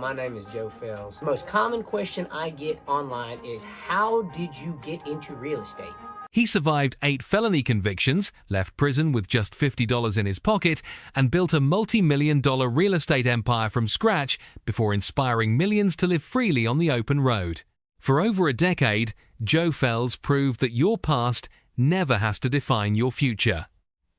my name is Joe Fels. The most common question I get online is, how did you get into real estate? He survived 8 felony convictions, left prison with just $50 in his pocket, and built a multi-million-dollar real estate empire from scratch before inspiring millions to live freely on the open road. For over a decade, Joe Fels proved that your past never has to define your future.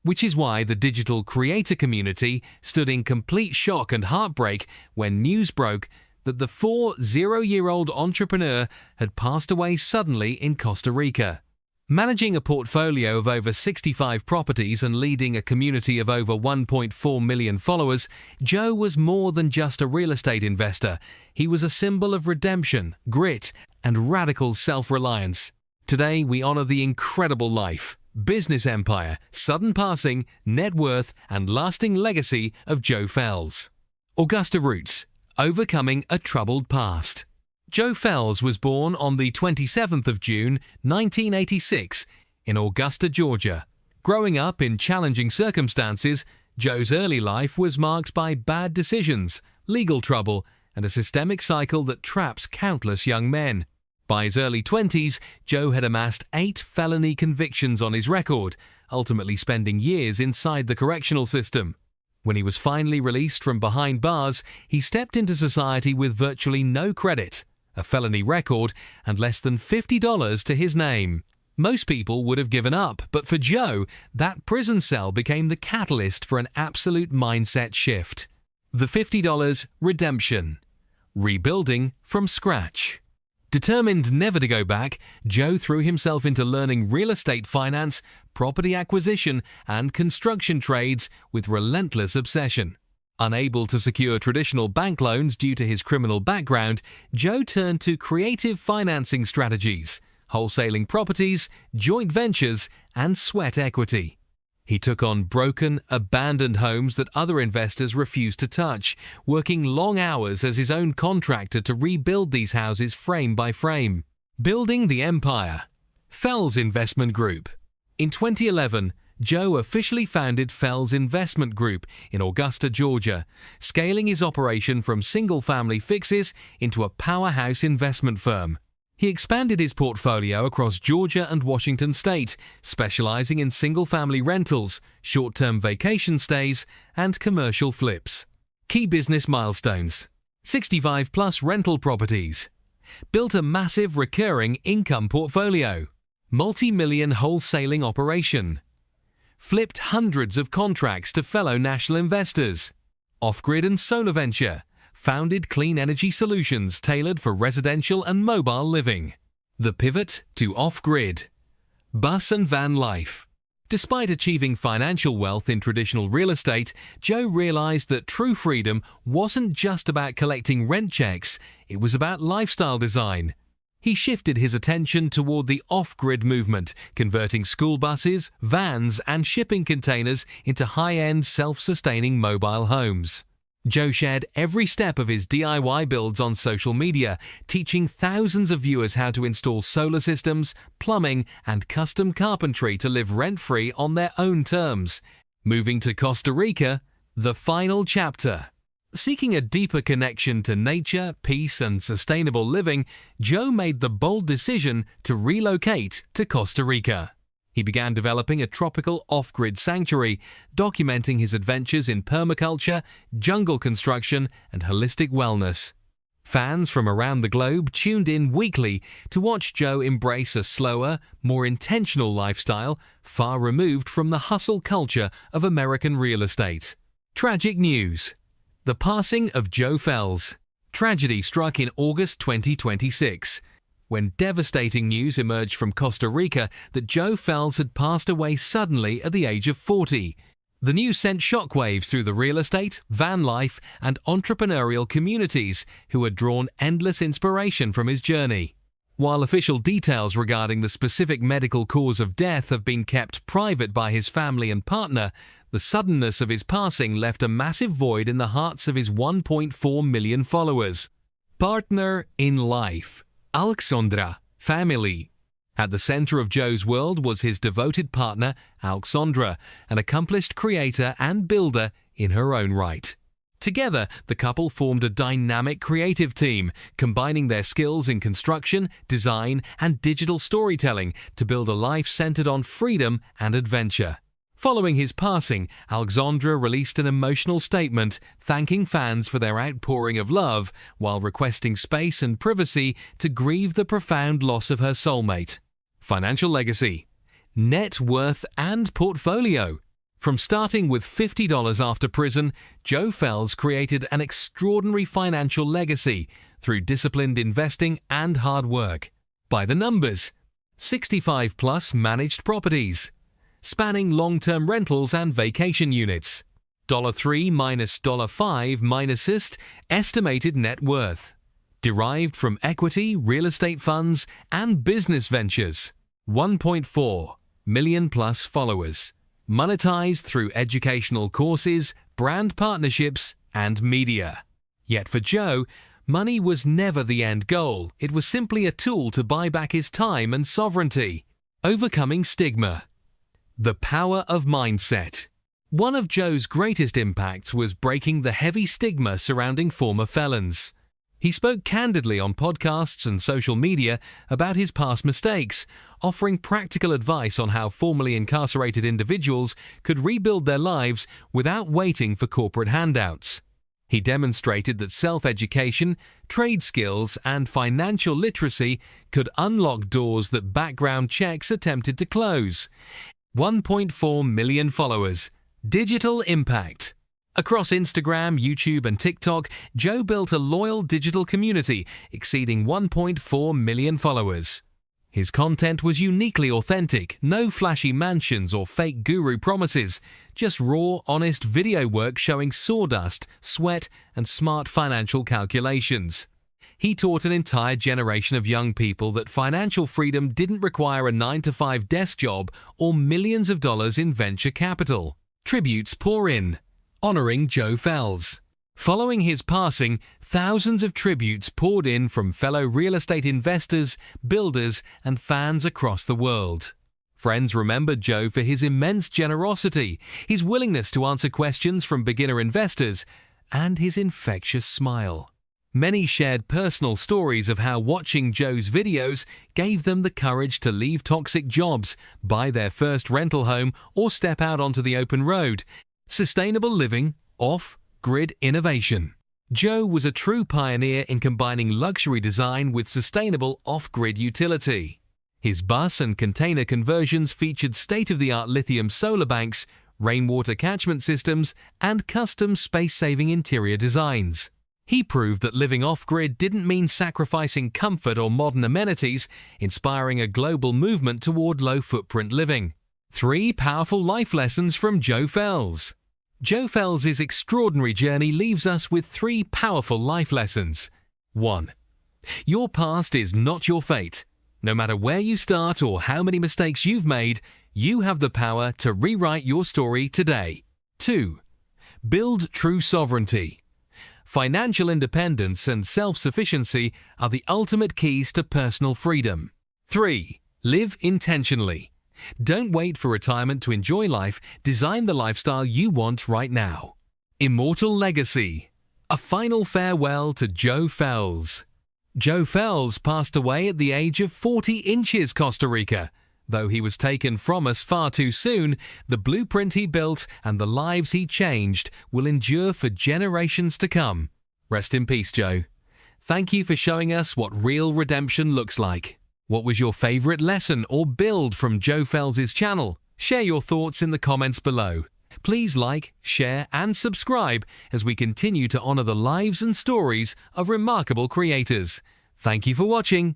Which is why the digital creator community stood in complete shock and heartbreak when news broke that the 40-year-old entrepreneur had passed away suddenly in Costa Rica. Managing a portfolio of over 65 properties and leading a community of over 1.4 million followers, Joe was more than just a real estate investor. He was a symbol of redemption, grit, and radical self-reliance. Today, we honor the incredible life, business empire, sudden passing, net worth, and lasting legacy of Joe Fels. Augusta roots, overcoming a troubled past. Joe Fels was born on the 27th of June, 1986, in Augusta, Georgia. Growing up in challenging circumstances, Joe's early life was marked by bad decisions, legal trouble, and a systemic cycle that traps countless young men. By his early 20s, Joe had amassed 8 felony convictions on his record, ultimately spending years inside the correctional system. When he was finally released from behind bars, he stepped into society with virtually no credit, a felony record, and less than $50 to his name. Most people would have given up, but for Joe, that prison cell became the catalyst for an absolute mindset shift. The $50 redemption. Rebuilding from scratch. Determined never to go back, Joe threw himself into learning real estate finance, property acquisition, and construction trades with relentless obsession. Unable to secure traditional bank loans due to his criminal background, Joe turned to creative financing strategies, wholesaling properties, joint ventures, and sweat equity. He took on broken, abandoned homes that other investors refused to touch, working long hours as his own contractor to rebuild these houses frame by frame. Building the empire. Felz Investment Group. In 2011, Joe officially founded Felz Investment Group in Augusta, Georgia, scaling his operation from single-family fixes into a powerhouse investment firm. He expanded his portfolio across Georgia and Washington state, specializing in single-family rentals, short-term vacation stays, and commercial flips. Key business milestones: 65-plus rental properties. Built a massive recurring income portfolio. Multi-million wholesaling operation. Flipped hundreds of contracts to fellow national investors. Off-grid and solar venture. Founded clean energy solutions tailored for residential and mobile living. The pivot to off-grid. Bus and van life. Despite achieving financial wealth in traditional real estate, Joe realized that true freedom wasn't just about collecting rent checks, it was about lifestyle design. He shifted his attention toward the off-grid movement, converting school buses, vans, and shipping containers into high-end, self-sustaining mobile homes. Joe shared every step of his DIY builds on social media, teaching thousands of viewers how to install solar systems, plumbing, and custom carpentry to live rent-free on their own terms. Moving to Costa Rica, the final chapter. Seeking a deeper connection to nature, peace, and sustainable living, Joe made the bold decision to relocate to Costa Rica. He began developing a tropical off-grid sanctuary, documenting his adventures in permaculture, jungle construction, and holistic wellness. Fans from around the globe tuned in weekly to watch Joe embrace a slower, more intentional lifestyle, far removed from the hustle culture of American real estate. Tragic news. The passing of Joe Fels. Tragedy struck in August 2026, when devastating news emerged from Costa Rica that Joe Fels had passed away suddenly at the age of 40. The news sent shockwaves through the real estate, van life, and entrepreneurial communities who had drawn endless inspiration from his journey. While official details regarding the specific medical cause of death have been kept private by his family and partner, the suddenness of his passing left a massive void in the hearts of his 1.4 million followers. Partner in life. Alxzondra, family. At the center of Joe's world was his devoted partner, Alxzondra, an accomplished creator and builder in her own right. Together, the couple formed a dynamic creative team, combining their skills in construction, design, and digital storytelling to build a life centered on freedom and adventure. Following his passing, Alxzondra released an emotional statement thanking fans for their outpouring of love while requesting space and privacy to grieve the profound loss of her soulmate. Financial legacy, net worth, and portfolio. From starting with $50 after prison, Joe Fels created an extraordinary financial legacy through disciplined investing and hard work. By the numbers, 65+ managed properties, spanning long-term rentals and vacation units. $3 minus $5 minusest estimated net worth, derived from equity, real estate funds, and business ventures. 1.4 million plus followers, monetized through educational courses, brand partnerships, and media. Yet for Joe, money was never the end goal. It was simply a tool to buy back his time and sovereignty. Overcoming stigma. The power of mindset. One of Joe's greatest impacts was breaking the heavy stigma surrounding former felons. He spoke candidly on podcasts and social media about his past mistakes, offering practical advice on how formerly incarcerated individuals could rebuild their lives without waiting for corporate handouts. He demonstrated that self-education, trade skills, and financial literacy could unlock doors that background checks attempted to close. 1.4 million followers. Digital impact. Across Instagram, YouTube, and TikTok, Joe built a loyal digital community exceeding 1.4 million followers. His content was uniquely authentic, no flashy mansions or fake guru promises, just raw, honest video work showing sawdust, sweat, and smart financial calculations. He taught an entire generation of young people that financial freedom didn't require a 9-to-5 desk job or millions of dollars in venture capital. Tributes pour in, honoring Joe Fels. Following his passing, thousands of tributes poured in from fellow real estate investors, builders, and fans across the world. Friends remembered Joe for his immense generosity, his willingness to answer questions from beginner investors, and his infectious smile. Many shared personal stories of how watching Joe's videos gave them the courage to leave toxic jobs, buy their first rental home, or step out onto the open road. Sustainable living, off-grid innovation. Joe was a true pioneer in combining luxury design with sustainable off-grid utility. His bus and container conversions featured state-of-the-art lithium solar banks, rainwater catchment systems, and custom space-saving interior designs. He proved that living off-grid didn't mean sacrificing comfort or modern amenities, inspiring a global movement toward low-footprint living. 3 powerful life lessons from Joe Fels. Joe Fels' extraordinary journey leaves us with 3 powerful life lessons. 1. Your past is not your fate. No matter where you start or how many mistakes you've made, you have the power to rewrite your story today. 2. Build true sovereignty. Financial independence and self-sufficiency are the ultimate keys to personal freedom. 3. Live intentionally. Don't wait for retirement to enjoy life. Design the lifestyle you want right now. Immortal legacy. A final farewell to Joe Fels. Joe Fels passed away at the age of 40 inches, Costa Rica. Though he was taken from us far too soon, the blueprint he built and the lives he changed will endure for generations to come. Rest in peace, Joe. Thank you for showing us what real redemption looks like. What was your favorite lesson or build from Joe Fels' channel? Share your thoughts in the comments below. Please like, share, and subscribe as we continue to honor the lives and stories of remarkable creators. Thank you for watching.